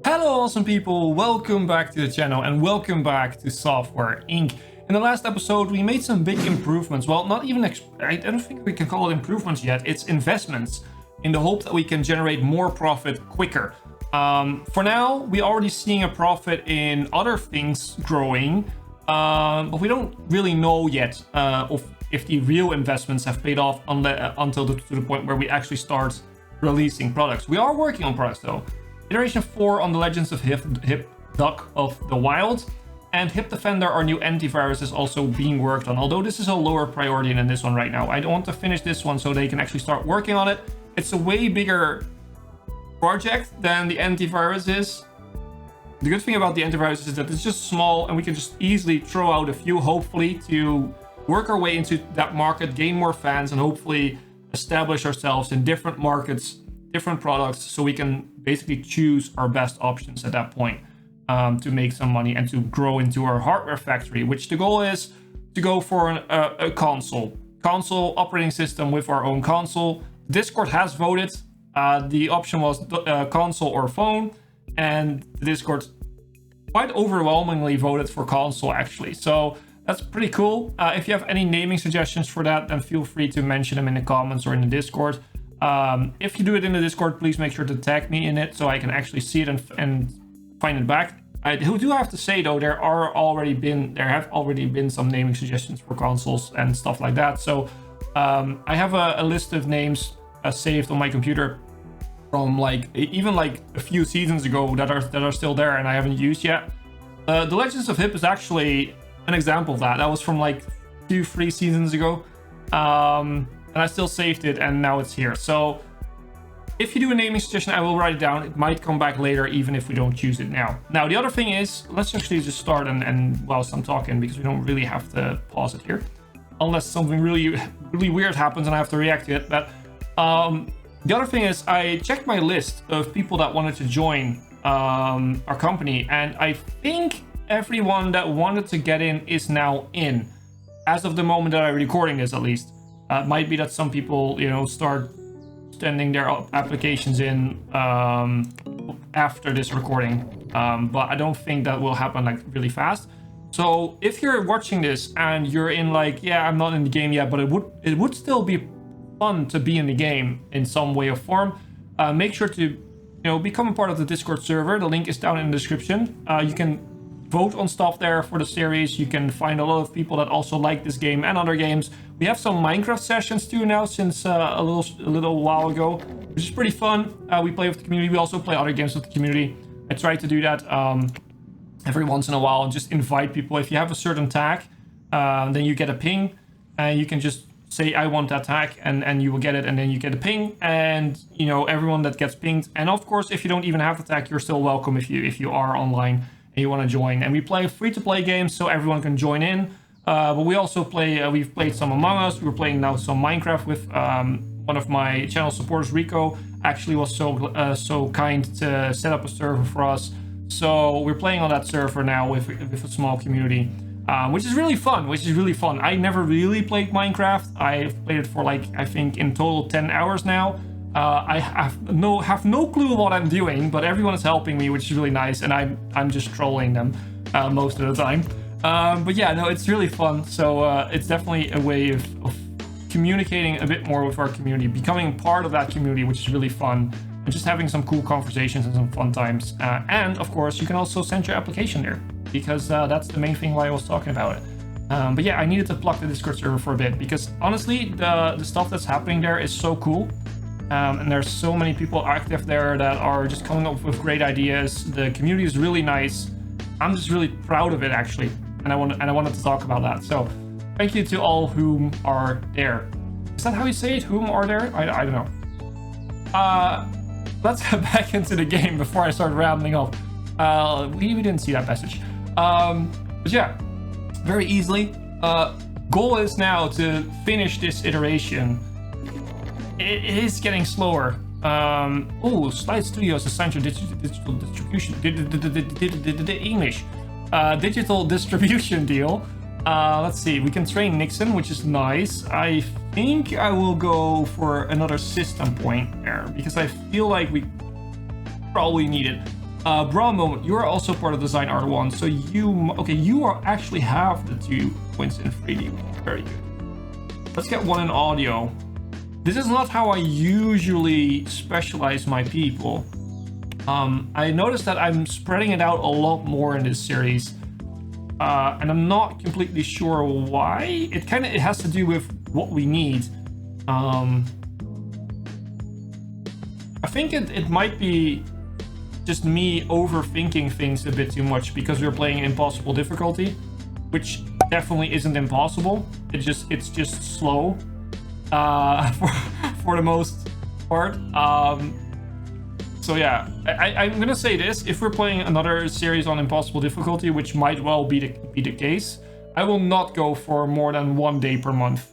Hello awesome people, welcome back to the channel and welcome back to Software Inc. In the last episode we made some big improvements. Well, not even I don't think we can call it improvements yet. It's investments in the hope that we can generate more profit quicker. For now we're already seeing a profit in other things growing, but we don't really know yet if the real investments have paid off until to the point where we actually start releasing products. We are working on products though. Iteration 4 on the Legends of Hip Duck of the Wild and Hip Defender, our new antivirus, is also being worked on, although this is a lower priority than this one right now. I don't want to finish this one so they can actually start working on it. It's a way bigger project than the antivirus is. The good thing about the antivirus is that it's just small and we can just easily throw out a few, hopefully, to work our way into that market, gain more fans, and hopefully establish ourselves in different markets, different products, so we can basically choose our best options at that point to make some money and to grow into our hardware factory, which the goal is to go for a console operating system with our own console. Discord has voted. The option was console or phone, and Discord quite overwhelmingly voted for console actually, so that's pretty cool. If you have any naming suggestions for that, then feel free to mention them in the comments or in the Discord. If you do it in the Discord, please make sure to tag me in it so I can actually see it and find it back. I do have to say though, there have already been some naming suggestions for consoles and stuff like that. So I have a list of names saved on my computer from even a few seasons ago that are still there and I haven't used yet. The Legends of Hip is actually an example of that. That was from 2-3 seasons ago. And I still saved it and now it's here. So if you do a naming suggestion, I will write it down. It might come back later even if we don't choose it now. Now the other thing is, let's actually just start and whilst I'm talking, because we don't really have to pause it here unless something really weird happens and I have to react to it. But the other thing is, I checked my list of people that wanted to join our company, and I think everyone that wanted to get in is now in, as of the moment that I'm recording this at least. It might be that some people, start sending their applications in after this recording, but I don't think that will happen really fast. So if you're watching this and you're in yeah, I'm not in the game yet, but it would still be fun to be in the game in some way or form, make sure to become a part of the Discord server. The link is down in the description. You can vote on stuff there for the series. You can find a lot of people that also like this game and other games. We have some Minecraft sessions too now since a little while ago, which is pretty fun. We play with the community. We also play other games with the community. I try to do that every once in a while and just invite people. If you have a certain tag, then you get a ping and you can just say I want that tag and you will get it, and then you get a ping, and everyone that gets pinged. And of course, if you don't even have the tag, you're still welcome if you are online and you want to join. And we play free-to-play games so everyone can join in, but we also play we've played some Among Us. We're playing now some Minecraft with one of my channel supporters, Rico, actually was so kind to set up a server for us. So we're playing on that server now with a small community, which is really fun. I never really played Minecraft. I've played it for I think in total 10 hours now. I have no clue what I'm doing, but everyone is helping me, which is really nice, and I'm just trolling them most of the time. But yeah, no, it's really fun. So it's definitely a way of communicating a bit more with our community, becoming part of that community, which is really fun, and just having some cool conversations and some fun times. And of course, you can also send your application there, because that's the main thing why I was talking about it. But yeah, I needed to plug the Discord server for a bit, because honestly, the stuff that's happening there is so cool. And there's so many people active there that are just coming up with great ideas. The community is really nice. I'm just really proud of it actually, and I wanted to talk about that. So thank you to all whom are there. Is that how you say it? Whom are there? I don't know. Let's get back into the game before I start rambling off. We didn't see that message. But yeah, very easily. Goal is now to finish this iteration. It is getting slower. Slide Studios assigned your digital distribution. English. Digital distribution deal. Let's see. We can train Nixon, which is nice. I think I will go for another system point there because I feel like we probably need it. Bramo, you are also part of Design R1, so you are actually have the 2 points in 3D. Very good. Let's get 1 in audio. This is not how I usually specialize my people. I noticed that I'm spreading it out a lot more in this series, and I'm not completely sure why. It has to do with what we need. I think it might be just me overthinking things a bit too much because we're playing impossible difficulty, which definitely isn't impossible. It's just slow for the most part. So yeah, I'm gonna say this: if we're playing another series on impossible difficulty, which might well be the case, I will not go for more than 1 day per month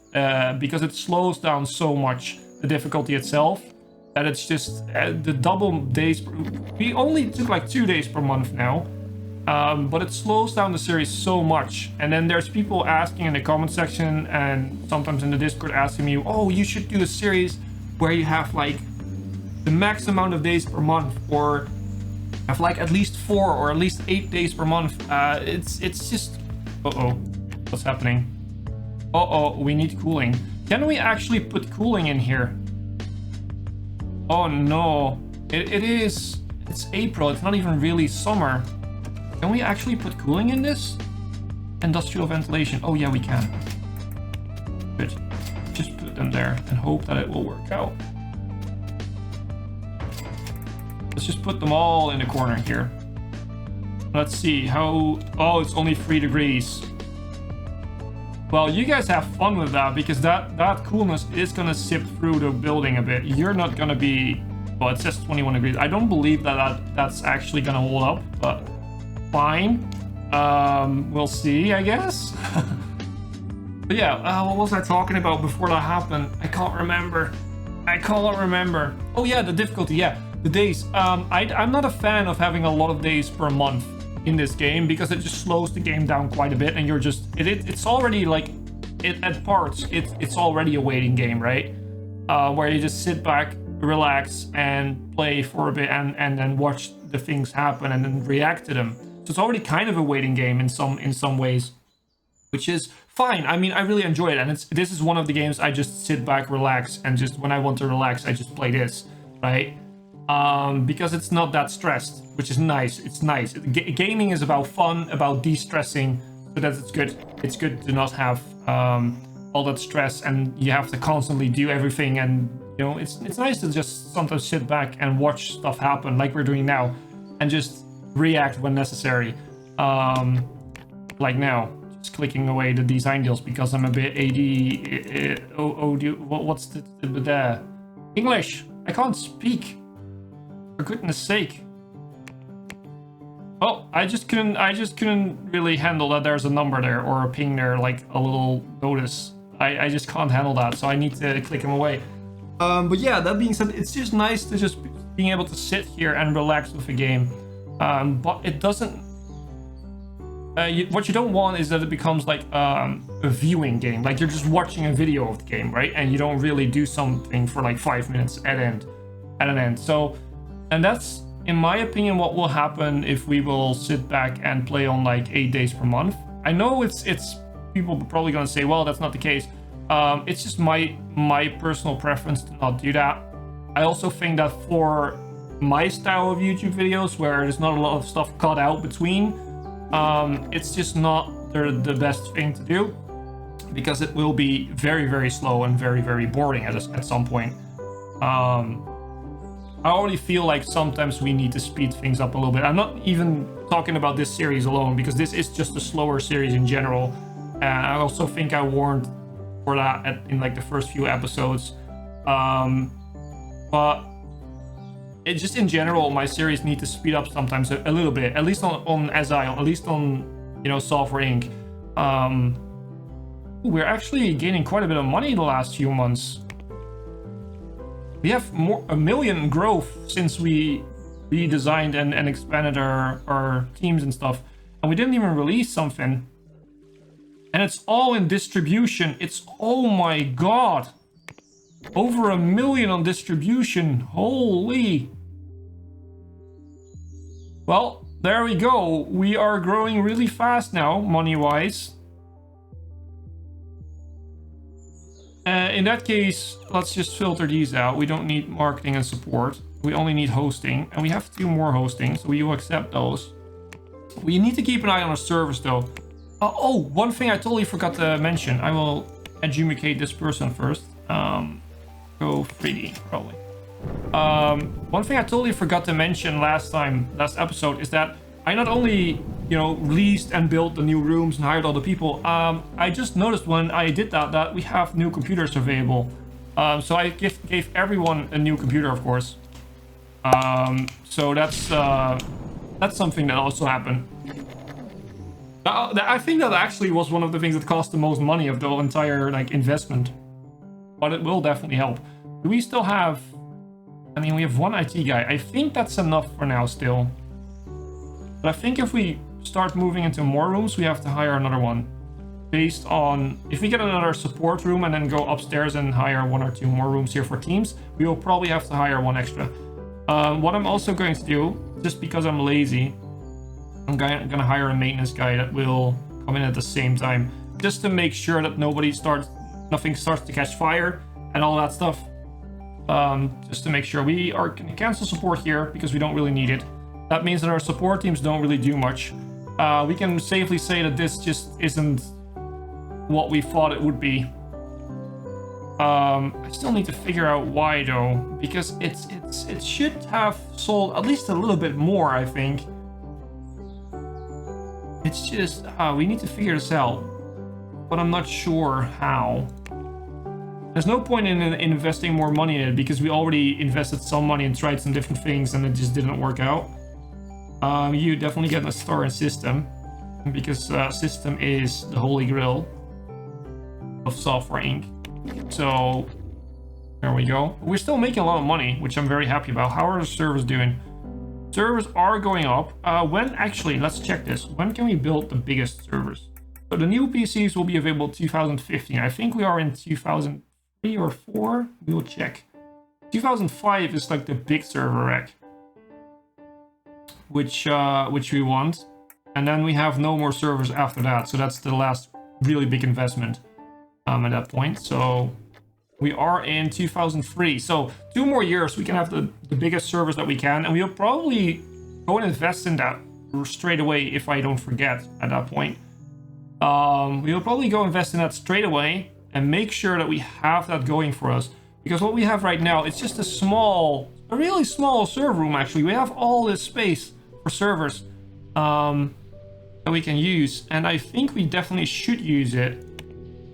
because it slows down so much the difficulty itself. That it's just the double days. We only took like 2 days per month now, but it slows down the series so much. And then there's people asking in the comment section and sometimes in the Discord asking me, oh, you should do a series where you have like the max amount of days per month, or have like at least 4 or at least 8 days per month. It's just, what's happening? We need cooling. Can we actually put cooling in here? Oh no, it's April, it's not even really summer. Can we actually put cooling in this? Industrial ventilation, oh yeah, we can. Good, just put them there and hope that it will work out. Let's just put them all in the corner here. Let's see how, oh, it's only 3 degrees. Well, you guys have fun with that because that coolness is gonna sip through the building a bit. You're not gonna be, well, it says 21 degrees. I don't believe that's actually gonna hold up, but fine. We'll see, I guess. But yeah, what was I talking about before that happened? I can't remember. Oh yeah, the difficulty, yeah, the days. I'm not a fan of having a lot of days per month in this game because it just slows the game down quite a bit, and you're just it's already like at parts it's already a waiting game, right? Where you just sit back, relax, and play for a bit, and then watch the things happen and then react to them. So it's already kind of a waiting game in some ways, which is fine. I mean, I really enjoy it, and this is one of the games I just sit back, relax, and just when I want to relax, I just play this, right? Because it's not that stressed, which is nice. It's nice. Gaming is about fun, about de-stressing, so that it's good. It's good to not have all that stress and you have to constantly do everything. And you know, it's nice to just sometimes sit back and watch stuff happen, like we're doing now, and just react when necessary. Like now, just clicking away the design deals because I'm a bit what's the English? I can't speak. For goodness sake. Oh, I just couldn't really handle that there's a number there or a ping there, like a little notice. I just can't handle that, so I need to click them away. But yeah, that being said, it's just nice to just being able to sit here and relax with a game. But it doesn't... what you don't want is that it becomes like a viewing game. Like you're just watching a video of the game, right? And you don't really do something for like 5 minutes at an end. So... And that's, in my opinion, what will happen if we will sit back and play on like 8 days per month. I know it's people are probably gonna say, well, that's not the case. It's just my personal preference to not do that. I also think that for my style of YouTube videos, where there's not a lot of stuff cut out between, it's just not the best thing to do, because it will be very, very slow and very, very boring at some point. I already feel like sometimes we need to speed things up a little bit. I'm not even talking about this series alone, because this is just a slower series in general. And I also think I warned for that in like the first few episodes. But it just in general, my series need to speed up sometimes a little bit, at least on SI, at least on, you know, Software Inc. We're actually gaining quite a bit of money the last few months. We have a million growth since we redesigned and expanded our teams and stuff. And we didn't even release something. And it's all in distribution. It's, oh my god. Over 1 million on distribution. Holy. Well, there we go. We are growing really fast now, money-wise. In that case, let's just filter these out. We don't need marketing and support. We only need hosting, and we have 2 more hosting, so we will accept those. We need to keep an eye on our servers, though. Oh, one thing I totally forgot to mention. I will adjudicate this person first. Go 3D, probably. One thing I totally forgot to mention last episode is that I not only, you know, released and built the new rooms and hired all the people. I just noticed when I did that we have new computers available. So I gave everyone a new computer, of course. So that's something that also happened. I think that actually was one of the things that cost the most money of the entire like investment, but it will definitely help. Do we still have? I mean, we have 1 IT guy. I think that's enough for now still. But I think if we start moving into more rooms, we have to hire another one. Based on, if we get another support room and then go upstairs and hire 1 or 2 more rooms here for teams, we will probably have to hire 1 extra. What I'm also going to do, just because I'm lazy, I'm gonna hire a maintenance guy that will come in at the same time, just to make sure that nothing starts to catch fire and all that stuff. Just to make sure we are gonna cancel support here because we don't really need it. That means that our support teams don't really do much. We can safely say that this just isn't what we thought it would be. I still need to figure out why though, because it should have sold at least a little bit more, I think. It's just we need to figure this out, but I'm not sure how. There's no point in investing more money in it because we already invested some money and tried some different things and it just didn't work out. You definitely get a star in system because system is the holy grail of Software Inc. So there we go. We're still making a lot of money, which I'm very happy about. How are the servers doing? Servers are going up. Actually, let's check this. When can we build the biggest servers? So the new PCs will be available 2015. I think we are in 2003 or 4. We will check. 2005 is like the big server rack, which we want, and then we have no more servers after that. So that's the last really big investment at that point. So we are in 2003. So 2 more years, we can have the biggest servers that we can, and we'll probably go and invest in that straight away if I don't forget at that point. We'll probably go invest in that straight away and make sure that we have that going for us. Because what we have right now, it's just a really small server room actually. We have all this space for servers that we can use. And I think we definitely should use it,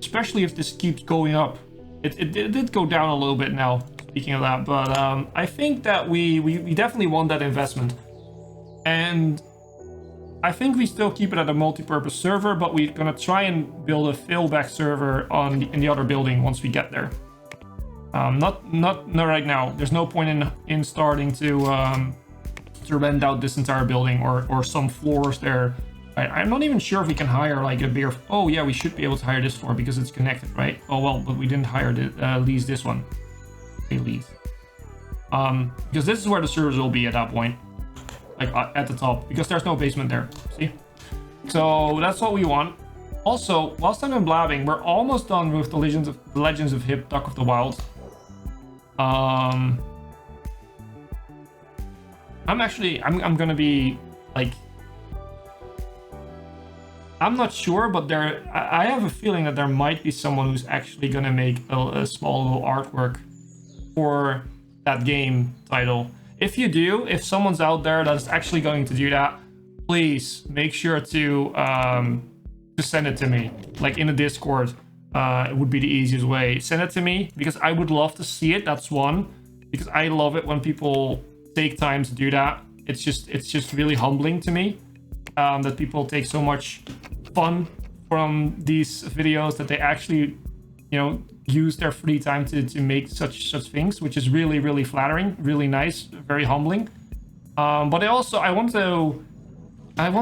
especially if this keeps going up. It did go down a little bit now, speaking of that. But I think that we definitely want that investment. And I think we still keep it at a multi-purpose server, but we're gonna try and build a fallback server in the other building once we get there. Not right now. There's no point in starting to rent out this entire building or some floors there. I'm not even sure if we can hire like a bigger. Oh yeah, we should be able to hire this floor because it's connected, right? Oh well, but we didn't hire lease this one. Okay, lease. Because this is where the servers will be at that point. Like at the top, because there's no basement there. See, so that's what we want. Also, whilst I'm blabbing, we're almost done with the Legends of Hip, Duck of the Wild. I'm gonna be like, I'm not sure, but I have a feeling that there might be someone who's actually gonna make a small little artwork for that game title. If someone's out there that's actually going to do that, please make sure to send it to me, like in the Discord. It would be the easiest way. Send it to me because I would love to see it. That's one, because I love it when people take time to do that. It's just really humbling to me that people take so much fun from these videos, that they actually, use their free time to make such things, which is really, really flattering, really nice, very humbling. But I want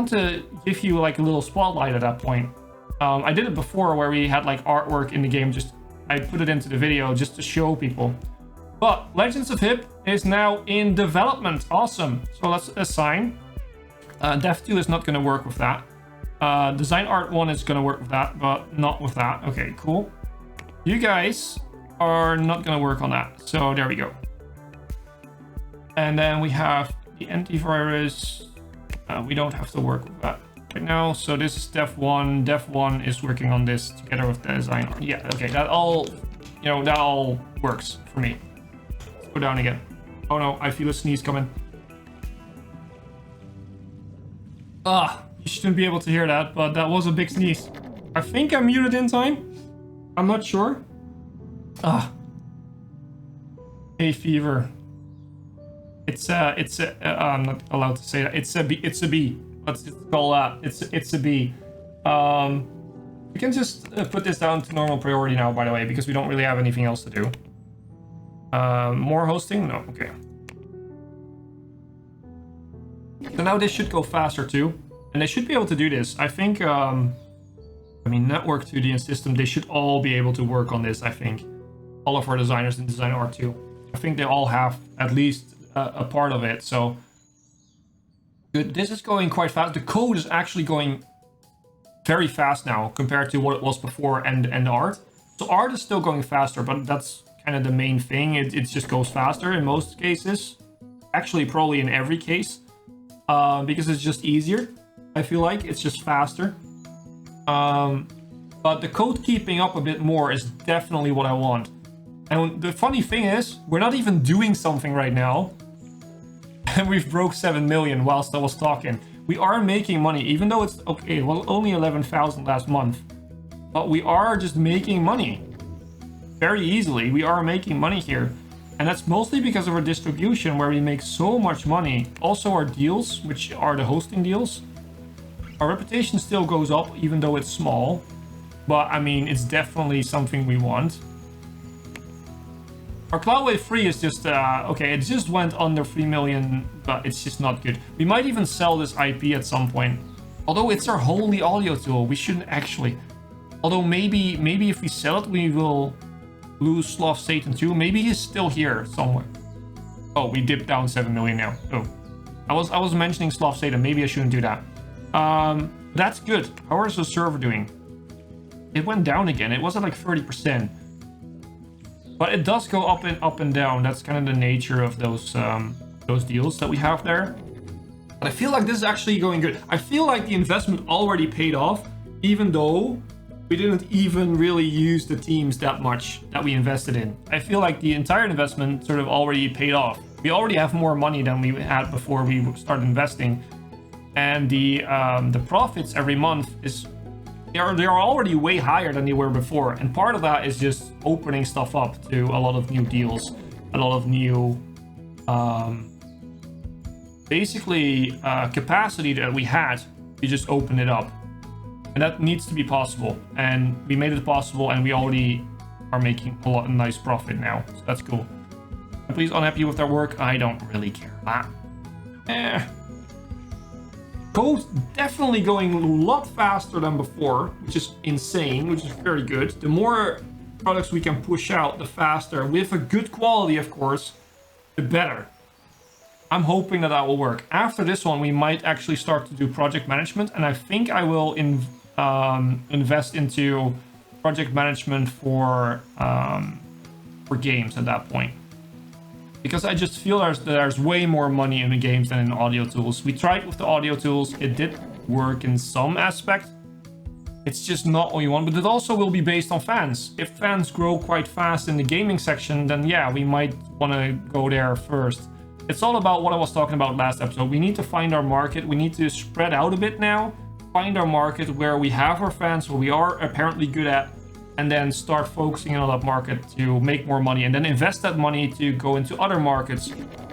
to give you like a little spotlight at that point. I did it before where we had like artwork in the game, I put it into the video just to show people. But Legends of Hip is now in development. Awesome. So let's assign. Dev 2 is not going to work with that. Design Art 1 is going to work with that, but not with that. Okay, cool. You guys are not going to work on that. So there we go. And then we have the antivirus. We don't have to work with that right now. So this is Dev 1. Dev 1 is working on this together with the Design Art. Yeah, okay, that all, that all works for me. Let's go down again. Oh no, I feel a sneeze coming. You shouldn't be able to hear that, but that was a big sneeze. I think I'm muted in time. I'm not sure. Hay fever. I'm not allowed to say that. It's a bee. Let's just call that. It's a bee. We can just put this down to normal priority now, by the way, because we don't really have anything else to do. More hosting? No, okay. So now this should go faster too. And they should be able to do this. I think, Network 2D and System, they should all be able to work on this, I think. All of our designers in Design Art 2. I think they all have at least a part of it, so... Good. This is going quite fast. The code is actually going very fast now compared to what it was before and art. So art is still going faster, but that's kind of the main thing. It just goes faster in most cases. Actually, probably in every case. Because it's just easier. I feel like it's just faster. But the code keeping up a bit more is definitely what I want. And the funny thing is, we're not even doing something right now. And we've broke 7 million whilst I was talking. We are making money, even though it's okay, well, only 11,000 last month. But we are just making money. Very easily, we are making money here. And that's mostly because of our distribution, where we make so much money. Also our deals, which are the hosting deals. Our reputation still goes up, even though it's small. But, it's definitely something we want. Our Cloudwave 3 is just, okay, it just went under 3 million, but it's just not good. We might even sell this IP at some point. Although it's our only audio tool, we shouldn't actually. Although maybe if we sell it, we will lose Sloth Satan too. Maybe he's still here somewhere. Oh, we dipped down 7 million now. Oh, I was mentioning Sloth Satan. Maybe I shouldn't do that. That's good. How is the server doing? It went down again. It was at like 30%. But it does go up and down. That's kind of the nature of those deals that we have there. But I feel like this is actually going good. I feel like the investment already paid off, even though we didn't even really use the teams that much that we invested in. I feel like the entire investment sort of already paid off. We already have more money than we had before we started investing. And the profits every month they are already way higher than they were before, and part of that is just opening stuff up to a lot of new deals, a lot of new capacity that we had. We just opened it up, and that needs to be possible, and we made it possible, and we already are making a lot of nice profit now, so that's cool. Please, unhappy with their work? I don't really care. Code's definitely going a lot faster than before, which is insane, which is very good. The more products we can push out, the faster, with a good quality, of course, the better. I'm hoping that will work. After this one, we might actually start to do project management, and I think I will invest into project management for games at that point. Because I just feel there's way more money in the games than in audio tools. We tried with the audio tools, it did work in some aspect. It's just not what we want, but it also will be based on fans. If fans grow quite fast in the gaming section, then yeah, we might want to go there first. It's all about what I was talking about last episode. We need to find our market. We need to spread out a bit now, find our market where we have our fans, where we are apparently good at, and then start focusing on that market to make more money, and then invest that money to go into other markets.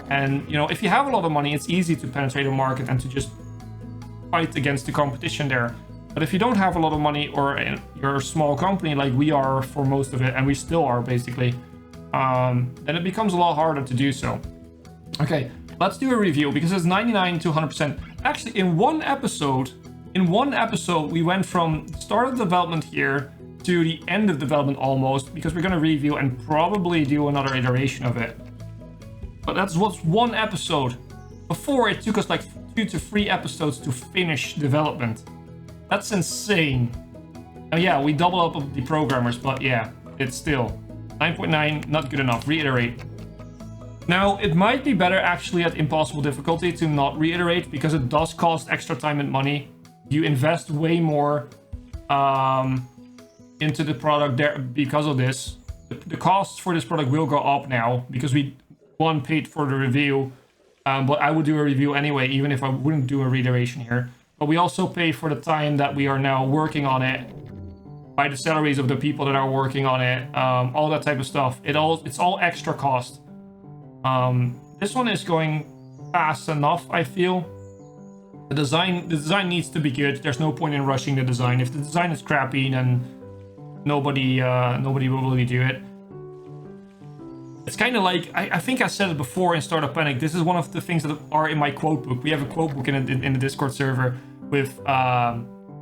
And if you have a lot of money, it's easy to penetrate a market and to just fight against the competition there. But if you don't have a lot of money, or you're a small company like we are for most of it, and we still are basically, then it becomes a lot harder to do so. Okay, let's do a review, because it's 99 to 100%. Actually, in one episode, we went from start of development here to the end of development almost, because we're going to review and probably do another iteration of it. But that's what's one episode. Before, it took us like 2 to 3 episodes to finish development. That's insane. Oh yeah, we double up the programmers, but yeah, it's still 9.9, not good enough. Reiterate. Now, it might be better actually at impossible difficulty to not reiterate, because it does cost extra time and money. You invest way more into the product there because of this. The costs for this product will go up now because we paid for the review, but I would do a review anyway, even if I wouldn't do a reiteration here. But we also pay for the time that we are now working on it, by the salaries of the people that are working on it, all that type of stuff. It's all extra cost. This one is going fast enough, I feel. The design needs to be good. There's no point in rushing the design. If the design is crappy, then nobody will really do it. It's kind of like, I think I said it before in Startup Panic, this is one of the things that are in my quote book. We have a quote book in the Discord server with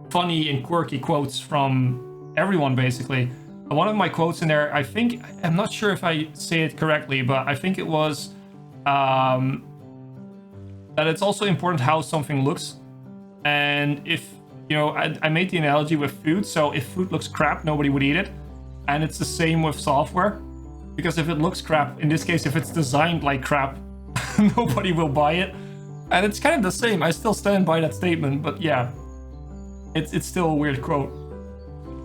funny and quirky quotes from everyone, basically. And one of my quotes in there, I'm not sure if I say it correctly, but I think it was that it's also important how something looks. And if, you know, I made the analogy with food, so if food looks crap, nobody would eat it. And it's the same with software. Because if it looks crap, in this case, if it's designed like crap, nobody will buy it. And it's kind of the same. I still stand by that statement, but yeah, it's still a weird quote.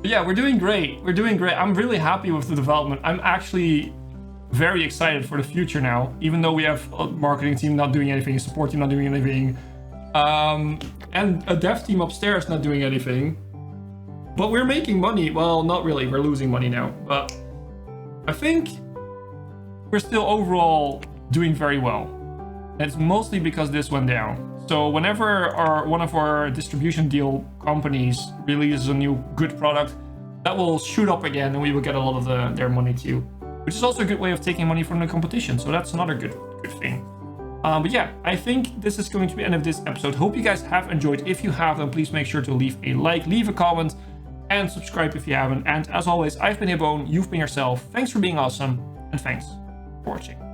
But yeah, we're doing great. We're doing great. I'm really happy with the development. I'm actually very excited for the future now, even though we have a marketing team not doing anything, a support team not doing anything, and a dev team upstairs not doing anything. But we're making money. Well, not really. We're losing money now, but I think we're still overall doing very well. And it's mostly because this went down. So whenever one of our distribution deal companies releases a new good product, that will shoot up again and we will get a lot of their money too. Which is also a good way of taking money from the competition. So that's another good thing. But yeah, I think this is going to be the end of this episode. Hope you guys have enjoyed. If you have, then please make sure to leave a like, leave a comment, and subscribe if you haven't. And as always, I've been Hipbone, you've been yourself. Thanks for being awesome, and thanks for watching.